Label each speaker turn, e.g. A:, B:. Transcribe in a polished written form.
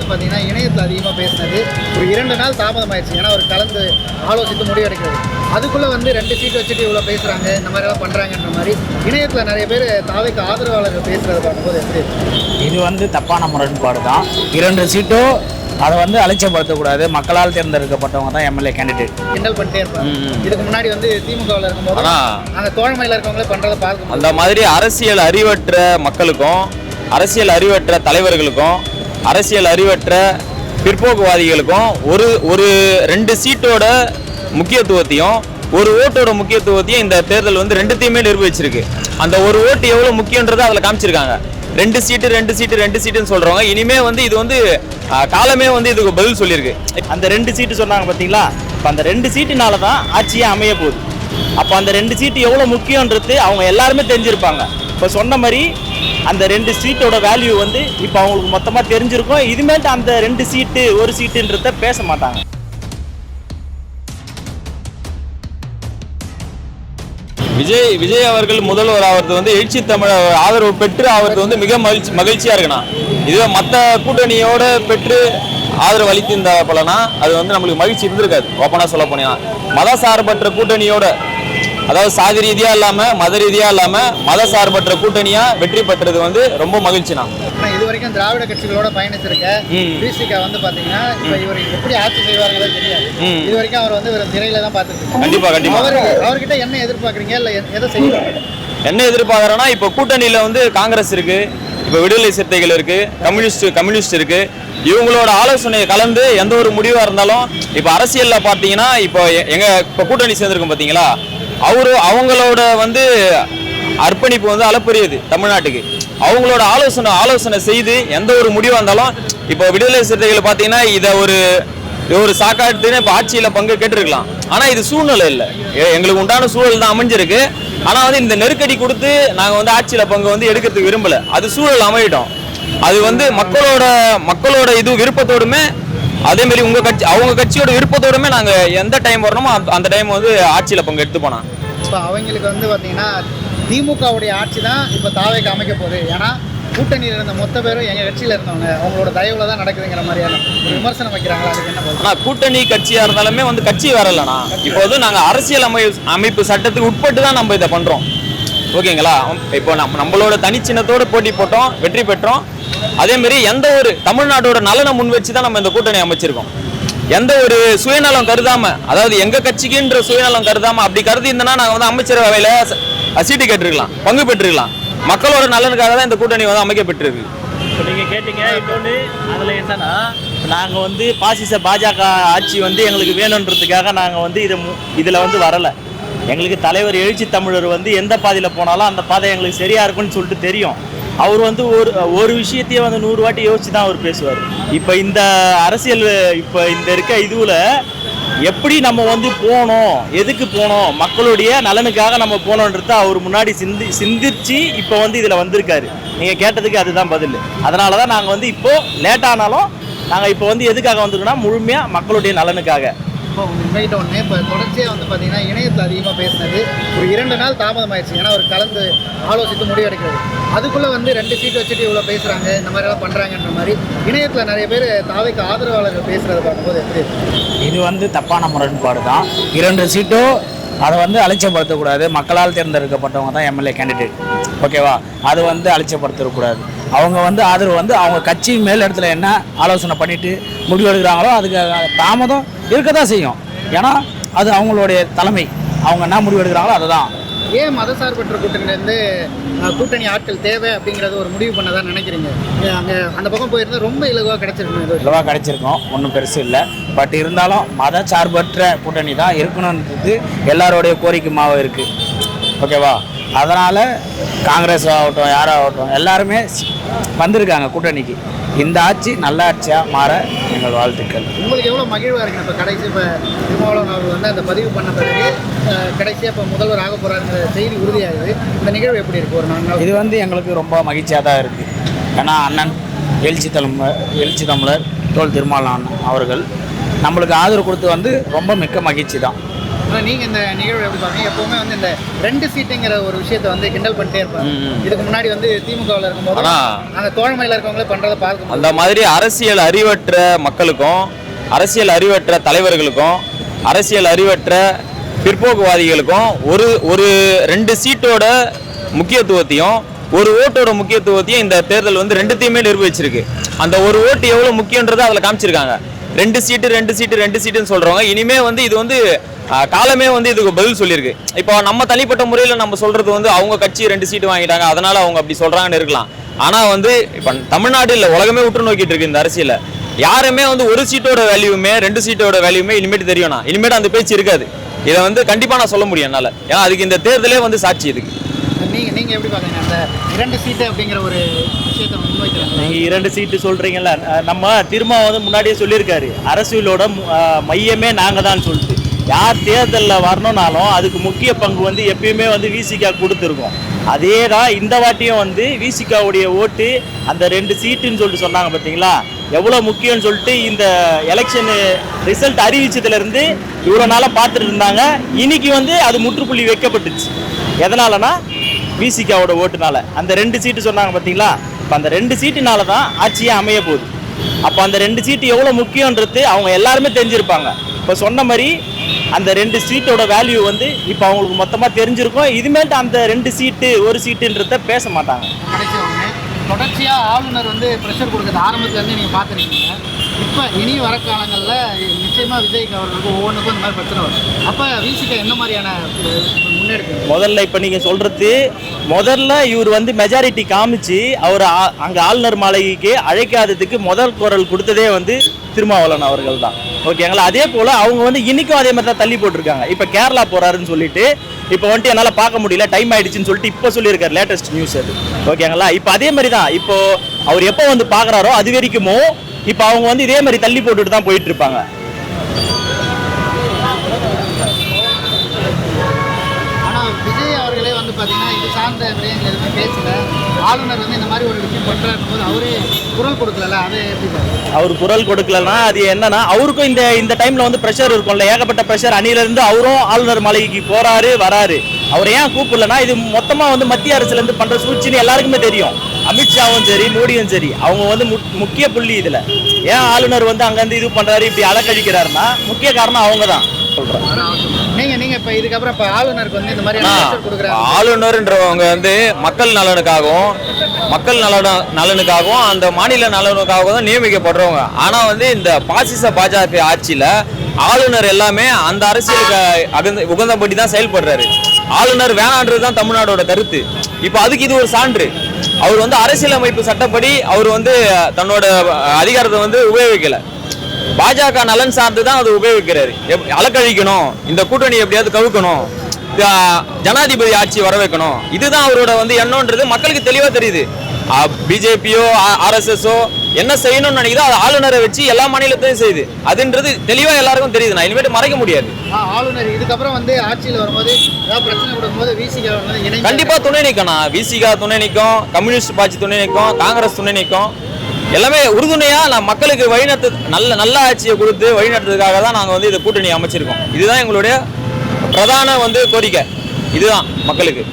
A: பார்த்தீங்கன்னா இணையத்தில் அதிகமாக பேசினது ஒரு 2 நாள் தாமதமாயிடுச்சு. ஏன்னா ஒரு கலந்து ஆலோசித்து முடிவெடுக்கிறது. அதுக்குள்ளே வந்து 2 சீட் வச்சுட்டு இவ்வளோ பேசுகிறாங்க, இந்த மாதிரிலாம் பண்ணுறாங்கன்ற மாதிரி இணையத்தில் நிறைய பேர் தாவைக்கு ஆதரவாளர்கள் பேசுகிறத பார்க்கும்போது எப்படி?
B: இது வந்து தப்பான முரண்பாடு தான். 2 சீட்டோ அதை வந்து அலட்சியப்படுத்தக்கூடாது. மக்களால் தேர்ந்தெடுக்கப்பட்டவங்க தான் எம்எல்ஏ கேண்டிடேட்.
A: கிண்டல் பண்ணிட்டே இருப்பாங்க. இதுக்கு முன்னாடி வந்து திமுகவில் இருக்கும்போது நாங்கள் தோழமையில் இருக்கவங்களே பண்ணுறதை பார்க்க
C: அந்த மாதிரி அரசியல் அறிவற்ற மக்களுக்கும் அரசியல் அறிவற்ற தலைவர்களுக்கும் அரசியல் அறிவற்ற பிற்போக்குவாதிகளுக்கும் ஒரு 2 சீட்டோட முக்கியத்துவத்தையும் ஒரு ஓட்டோட முக்கியத்துவத்தையும் இந்த தேர்தல் வந்து 2த்தையுமே நிரூபிச்சிருக்கு. அந்த ஒரு ஓட்டு எவ்வளோ முக்கியன்றதை அதில் காமிச்சிருக்காங்க. 2 சீட்டுன்னு சொல்கிறவங்க இனிமே வந்து இது வந்து காலமே வந்து இதுக்கு பதில் சொல்லியிருக்கு.
B: அந்த 2 சீட்டு சொன்னாங்க பார்த்தீங்களா, இப்போ அந்த 2 சீட்டுனால தான் ஆட்சியே அமைய போகுது. அப்போ அந்த 2 சீட்டு எவ்வளோ முக்கியன்றது அவங்க எல்லாருமே தெரிஞ்சிருப்பாங்க. இப்போ சொன்ன மாதிரி அந்த 2 சீட்டோட வேல்யூ வந்து இப்போ அவங்களுக்கு மொத்தமாக தெரிஞ்சிருக்கும். இதுமேட்டு அந்த 2 சீட்டு 1 சீட்டுன்றத பேச மாட்டாங்க.
C: விஜய் அவர்கள் முதல்வர் ஆகிறது வந்து எழுச்சி தமிழ் ஆதரவு பெற்று ஆகிறது வந்து மிக மகிழ்ச்சியா இருக்குண்ணா. இதுவே மற்ற கூட்டணியோட பெற்று ஆதரவு அளித்திருந்த போலனா அது வந்து நம்மளுக்கு மகிழ்ச்சி இருந்திருக்காது. ஓப்பனா சொல்ல போனீங்கன்னா மத சார்பற்ற கூட்டணியோட, அதாவது சாதி ரீதியா இல்லாம மத ரீதியா இல்லாம மத சார்பற்ற கூட்டணியா வெற்றி பெற்றது வந்து ரொம்ப மகிழ்ச்சினா.
A: இது வரைக்கும் திராவிட கட்சிகளோட பயணிச்சிருக்க பிசிகா வந்து பாத்தீங்கன்னா இப்ப இவர் எப்படி ஆட்சி செய்வார்களோ தெரியாது. இது வரைக்கும் அவர் வந்து திரையில தான் பார்த்துருக்கோம்.
C: கண்டிப்பா
A: அவர்கிட்ட என்ன எதிர்பார்க்குறீங்க, இல்ல எதை செய்யணும்?
C: என்ன எதிர்பார்க்கறேன்னா, இப்போ கூட்டணியில வந்து காங்கிரஸ் இருக்கு, இப்போ விடுதலை சிறுத்தைகள் இருக்கு, கம்யூனிஸ்ட் இருக்கு. இவங்களோட ஆலோசனையை கலந்து எந்த ஒரு முடிவா இருந்தாலும் இப்போ அரசியல்ல பாத்தீங்கன்னா இப்போ இப்போ கூட்டணி சேர்ந்திருக்கும் பாத்தீங்களா, அவங்களோட வந்து அர்ப்பணிப்பு வந்து அளப்பரியது தமிழ்நாட்டுக்கு. அவங்களோட ஆலோசனை செய்து எந்த ஒரு முடிவாக இருந்தாலும் இப்போ விடுதலை சிறுத்தைகள் பார்த்தீங்கன்னா இதை ஒரு சாக்காட்டுன்னு இப்போ ஆட்சியில் பங்கு கேட்டிருக்கலாம். ஆனால் இது சூழ்நிலை இல்லை, எங்களுக்கு உண்டான சூழல் தான் அமைஞ்சிருக்கு. ஆனால் வந்து இந்த நெருக்கடி கொடுத்து நாங்கள் வந்து ஆட்சியில் பங்கு வந்து எடுக்கிறதுக்கு விரும்பலை. அது சூழல் அமையிட்டோம். அது வந்து மக்களோட இது விருப்பத்தோடுமே, அதே மாதிரி அவங்க கட்சியோட விருப்பத்தோடுமே நாங்கள் எந்த டைம் வரணுமோ அந்த டைம் வந்து ஆட்சியில் பங்கு எடுத்து போனோம்.
A: இப்போ அவங்களுக்கு வந்து பார்த்தீங்கன்னா திமுகவுடைய ஆட்சி தான் இப்போ தாவைக்கு அமைக்க போகுது. ஏன்னா கூட்டணியில் இருந்த மொத்த பேரும் எங்கள் கட்சியில் இருந்தவங்க, அவங்களோட தயவுல தான் நடக்குதுங்கிற மாதிரியான ஒரு விமர்சனம் வைக்கிறாங்களா, அதுக்கு என்ன சொல்லுங்க?
C: ஆனால் கூட்டணி கட்சியாக இருந்தாலுமே வந்து கட்சி வரலண்ணா. இப்போ வந்து நாங்கள் அரசியல் அமைப்பு சட்டத்துக்கு உட்பட்டு தான் நம்ம இதை பண்ணுறோம். ஓகேங்களா? இப்போ நம்மளோட தனிச்சின்னத்தோடு போட்டி போட்டோம், வெற்றி பெற்றோம். அதேமாரி எந்த ஒரு தமிழ்நாட்டோட நலனை முன் வச்சு தான் நம்ம இந்த கூட்டணி அமைச்சிருக்கோம். எந்த ஒரு சுயநலம் கருதாம, அதாவது எங்க கட்சிக்குன்ற சுயநலம் கருதாம, அப்படி கருதி இருந்தனா நாங்கள் வந்து அமைச்சரவையில சீட்டு கேட்டிருக்கலாம், பங்கு பெற்றிருக்கலாம். மக்களோட நலனுக்காக தான் இந்த கூட்டணி வந்து அமைக்கப்பட்டிருக்கு.
B: இப்போ நீங்கள் கேட்டீங்க. இன்னொன்று அதில் என்னன்னா, நாங்கள் வந்து பாஜக ஆட்சி வந்து எங்களுக்கு வேணுன்றதுக்காக நாங்கள் வந்து இதில் வந்து வரலை. எங்களுக்கு தலைவர் எழுச்சி தமிழர் வந்து எந்த பாதையில் போனாலும் அந்த பாதை எங்களுக்கு சரியா இருக்குன்னு சொல்லிட்டு தெரியும். அவர் வந்து ஒரு விஷயத்தையே வந்து 100 வாட்டி யோசிச்சு தான் அவர் பேசுவார். இப்போ இந்த அரசியல் இப்போ இந்த இருக்க இதுவில் எப்படி நம்ம வந்து போனோம், எதுக்கு போனோம், மக்களுடைய நலனுக்காக நம்ம போனோன்றது அவர் முன்னாடி சிந்திச்சு இப்போ வந்து இதில் வந்திருக்காரு. நீங்கள் கேட்டதுக்கு அதுதான் பதில். அதனால தான் நாங்கள் வந்து இப்போது லேட்டானாலும் நாங்கள் இப்போ வந்து எதுக்காக வந்திருக்கோம்னா முழுமையாக மக்களுடைய நலனுக்காக.
A: இப்போ உங்கள்கிட்ட ஒன்று இப்போ தொடர்ச்சியாக வந்து பார்த்தீங்கன்னா இணையத்தில் அதிகமாக பேசினது ஒரு 2 நாள் தாமதமாயிடுச்சு. ஏன்னா ஒரு கலந்து ஆலோசித்து முடிவெடுக்கிறது. அதுக்குள்ளே வந்து 2 சீட் வச்சுட்டு இவ்வளோ பேசுகிறாங்க, இந்த மாதிரிலாம் பண்ணுறாங்கன்ற மாதிரி இணையத்தில் நிறைய பேர் தாவைக்கு ஆதரவாளர்கள் பேசுகிறத பார்க்கும்போது எப்படி?
B: இது வந்து தப்பான முரண்பாடு தான். 2 சீட்டோ அதை வந்து அலட்சியப்படுத்தக்கூடாது. மக்களால் தேர்ந்தெடுக்கப்பட்டவங்க தான் எம்எல்ஏ கேண்டிடேட். ஓகேவா? அது வந்து அலட்சியப்படுத்தக்கூடாது. அவங்க வந்து ஆதரவு வந்து அவங்க கட்சி மேல் இடத்துல என்ன ஆலோசனை பண்ணிட்டு முடிவு எடுக்கிறாங்களோ அதுக்கு தாமதம் இருக்க தான் செய்யும். ஏன்னா அது அவங்களுடைய தலைமை, அவங்க என்ன முடிவு எடுக்கிறாங்களோ அதை தான்.
A: ஏன் மதசார்பற்ற கூட்டணியிலேருந்து கூட்டணி ஆட்கள் தேவை அப்படிங்கிறத ஒரு முடிவு பண்ணதான் நினைக்கிறீங்க? அங்கே அந்த பக்கம் போயிருந்தால் ரொம்ப இலகுவாக
B: கிடைச்சிருக்கும், ஒன்றும் பெருசு இல்லை. பட் இருந்தாலும் மத சார்பற்ற கூட்டணி தான் இருக்கணுன்றது எல்லாரோடைய கோரிக்கைமாகவும் இருக்குது. ஓகேவா? அதனால் காங்கிரஸ் ஆகட்டும் யாராகட்டும் எல்லாருமே வந்திருக்காங்க கூட்டணிக்கு. இந்த ஆட்சி நல்ல ஆட்சியாக மாற எங்கள் வாழ்த்துக்கள்.
A: உங்களுக்கு எவ்வளோ மகிழ்வாக இருக்குங்க? இப்போ கடைசி இப்போ திருமாவளவன் அவர்கள் வந்து அந்த பதிவு பண்ண பிறகு கடைசியாக இப்போ முதல்வர் ஆக போகிறாங்கிற செய்தி உறுதியாகுது. இந்த நிகழ்வு எப்படி இருக்குது? ஒரு 4 நாள்
B: இது வந்து எங்களுக்கு ரொம்ப மகிழ்ச்சியாக தான் இருக்குது. ஏன்னா அண்ணன் எழுச்சி தமிழர் தோல் திருமாவளவன் அவர்கள் நம்மளுக்கு ஆதரவு கொடுத்து வந்து ரொம்ப மிக்க மகிழ்ச்சி தான்.
A: நீங்க இந்த நிகழ்வு எப்படி பாருங்க? எப்பவுமே வந்து இந்த 2 சீட்டுங்கிற ஒரு விஷயத்தை வந்து கிண்டல் பண்ணிட்டே இருப்பாங்க. இதுக்கு முன்னாடி வந்து திமுகவில் இருக்கும்போது நாங்கள் தோழமையில் இருக்கவங்களே பண்றதை பார்க்க
C: அந்த மாதிரி அரசியல் அறிவற்ற மக்களுக்கும் அரசியல் அறிவற்ற தலைவர்களுக்கும் அரசியல் அறிவற்ற பிற்போக்குவாதிகளுக்கும் ஒரு 2 சீட்டோட முக்கியத்துவத்தையும் ஒரு ஓட்டோட முக்கியத்துவத்தையும் இந்த தேர்தல் வந்து ரெண்டுத்தையுமே நிரூபிச்சிருக்கு. அந்த ஒரு ஓட்டு எவ்வளவு முக்கியன்றதை அதில் காமிச்சிருக்காங்க. 2 சீட்டுன்னு சொல்றவங்க இனிமே வந்து இது வந்து காலமே வந்து இதுக்கு பதில் சொல்லியிருக்கு. இப்போ நம்ம தனிப்பட்ட முறையில் நம்ம சொல்றது வந்து அவங்க கட்சி 2 சீட்டு வாங்கிட்டாங்க அதனால அவங்க அப்படி சொல்றாங்கன்னு இருக்கலாம். ஆனா வந்து இப்போ தமிழ்நாடு இல்லை உலகமே உற்று நோக்கிட்டு இருக்கு இந்த அரசியல. யாருமே வந்து ஒரு சீட்டோட வேல்யூமே 2 சீட்டோட வேல்யூமே இனிமேட்டு தெரியும்னா இனிமேட்டு அந்த பேச்சு இருக்காது. இதை வந்து கண்டிப்பா நான் சொல்ல முடியும் என்னால. ஏன்னா அதுக்கு இந்த தேர்தலே வந்து சாட்சி இதுக்கு.
A: நீங்க எப்படி பாக்குறீங்க அந்த 2 சீட்டு அப்படிங்கிற ஒரு விஷயத்தை முன்வைக்கிறாங்க?
B: நீங்க 2 சீட்டு சொல்றீங்கல்ல, நம்ம திரும்ப வந்து முன்னாடியே சொல்லியிருக்காரு அரசியலோட மையமே நாங்க தான் சொல்லிட்டு. யார் தேர்தலில் வரணும்னாலும் அதுக்கு முக்கிய பங்கு வந்து எப்பயுமே வந்து விசிகா கொடுத்துருக்கோம். அதே தான் இந்த வாட்டியும் வந்து விசிகாவுடைய ஓட்டு அந்த 2 சீட்டுன்னு சொல்லிட்டு சொன்னாங்க பார்த்தீங்களா, எவ்வளோ முக்கியம்னு சொல்லிட்டு இந்த எலெக்ஷன் ரிசல்ட் அறிவிச்சதுலேருந்து இவ்வளோ நாளாக பார்த்துட்டு இருந்தாங்க. இன்னைக்கு வந்து அது முற்றுப்புள்ளி வைக்கப்பட்டுச்சு. எதனாலனா விசிகாவோட ஓட்டுனால. அந்த 2 சீட்டு சொன்னாங்க பார்த்தீங்களா, இப்போ அந்த 2 சீட்டுனால தான் ஆட்சியே அமைய போகுது. அப்போ அந்த 2 சீட்டு எவ்வளோ முக்கியன்றது அவங்க எல்லாருமே தெரிஞ்சிருப்பாங்க. இப்போ சொன்ன மாதிரி அந்த 2 சீட்டோட வேல்யூ வந்து இப்போ அவங்களுக்கு மொத்தமாக தெரிஞ்சிருக்கும். இதுமேட்டு அந்த 2 சீட்டு 1 சீட்டுன்றத பேச மாட்டாங்க.
A: தொடர்ச்சியாக ஆளுநர் வந்து ப்ரெஷர் கொடுக்குறது ஆரம்பத்துலேருந்து நீங்கள் பார்த்துருக்கீங்க. இப்போ இனி வர காலங்களில் நிச்சயமாக விஜய்க்கு அவர்களுக்கு ஒவ்வொன்றுக்கும் இந்த மாதிரி பிரச்சனை வரும். அப்போ விசிக என்ன மாதிரியான முன்னெடுப்பு?
B: முதல்ல இப்போ நீங்கள் சொல்கிறது முதல்ல இவர் வந்து மெஜாரிட்டி காமிச்சு அவர் அங்கே ஆளுநர் மாளிகைக்கு அழைக்காததுக்கு முதல் குரல் கொடுத்ததே வந்து திருமாவளவன் அவர்கள் தான். ஓகேங்களா? அதே போல் அவங்க வந்து இன்றைக்கும் அதே மாதிரி தான் தள்ளி போட்டிருக்காங்க. இப்போ கேரளா போகிறாருன்னு சொல்லிட்டு இப்போ வந்துட்டு என்னால் பார்க்க முடியல டைம் ஆயிடுச்சுன்னு சொல்லிட்டு இப்போ சொல்லியிருக்காரு லேட்டஸ்ட் நியூஸ் அது. ஓகேங்களா? இப்போ அதே மாதிரி தான் இப்போ அவர் எப்போ வந்து பார்க்குறாரோ அது வரைக்குமோ இப்போ அவங்க வந்து இதே மாதிரி தள்ளி போட்டுட்டு தான் போயிட்டு இருப்பாங்க.
A: ஆனால் விஜய் அவர்களே வந்து பார்த்தீங்கன்னா இது சார்ந்த விடயங்கள் எதுவுமே பேசல. ஆளுநர் வந்து இந்த மாதிரி ஒரு விஷயம் பண்ணுறாரு போது அவரே குரல் கொடுக்கல. அதை எப்படி
B: அவர் குரல் கொடுக்கலன்னா அது என்னன்னா அவருக்கும் இந்த டைம்ல வந்து ப்ரெஷர் இருக்கும்ல, ஏகப்பட்ட ப்ரெஷர். அணியிலிருந்து அவரும் ஆளுநர் மாளிகைக்கு போறாரு வராரு. அவர் ஏன் கூப்பிடலன்னா இது மொத்தமா வந்து மத்திய அரசுல இருந்து பண்ற சூழ்ச்சின்னு எல்லாருக்குமே தெரியும். அமித்ஷாவும் சரி மோடியும் சரி அவங்க வந்து முக்கிய புள்ளி இதுல. ஏன் ஆளுநர் வந்து அங்கிருந்து இது பண்றாரு இப்படி அலக்கழிக்கிறாருன்னா முக்கிய காரணம் அவங்க தான் சொல்றேன்.
A: நீங்க இப்ப இதுக்கப்புறம் இப்ப ஆளுநருக்கு வந்து இந்த மாதிரி
C: ஆளுநர்ன்றவங்க வந்து மக்கள் நலனுக்காகவும் அந்த மாநில நலனுக்காகவும் தான் நியமிக்கப்படுறவங்க. ஆனா வந்து இந்த பாசிச பாஜக ஆட்சியில ஆளுநர் எல்லாமே அந்த அரசியலுக்கு உகந்தபடி தான் செயல்படுறாரு. ஆளுநர் வேணான்றது தான் தமிழ்நாடோட கருத்து. இப்போ அதுக்கு இது ஒரு சான்று. அவர் வந்து அரசியலமைப்பு சட்டப்படி அவர் வந்து தன்னோட அதிகாரத்தை வந்து உபயோகிக்கல. பாஜக நலன் சார்ந்து தான் அதை உபயோகிக்கிறாரு. அலக்கழிக்கணும், இந்த கூட்டணி எப்படியாவது கவுக்கணும், ஜனாதிபதி ஆட்சி வர வைக்கணும், இதுதான் அவரோட வந்து எண்ணம்ன்றது மக்களுக்கு தெளிவா தெரியுது. பிஜேபியோ ஆர்எஸ்எஸோ என்ன செய்யணும்னு நினைக்குதோ அது ஆளுநரை வச்சு எல்லா மாநிலத்தையும் செய்யுது. அதுன்றது தெளிவா எல்லாருக்கும் தெரியுது. நான் இனிமேட்டு மறைக்க முடியாது.
A: ஆளுநர் இதுக்கப்புறம் வந்து ஆட்சியில் வரும்போது ஏதாவது பிரச்சனை கொடுக்கும்போது விசிகா
C: கண்டிப்பா துணை நிற்கணும். விசிகா துணை நிற்கும், கம்யூனிஸ்ட் பார்ட்டி துணை நிற்கும், காங்கிரஸ் துணை நிற்கும். எல்லாமே உறுதுணையா நான் மக்களுக்கு வழிநடத்து நல்ல ஆட்சியை கொடுத்து வழிநடத்துறதுக்காக தான் நாங்கள் வந்து இந்த கூட்டணி அமைச்சிருக்கோம். இதுதான் எங்களுடைய பிரதான வந்து கோரிக்கை. இதுதான் மக்களுக்கு.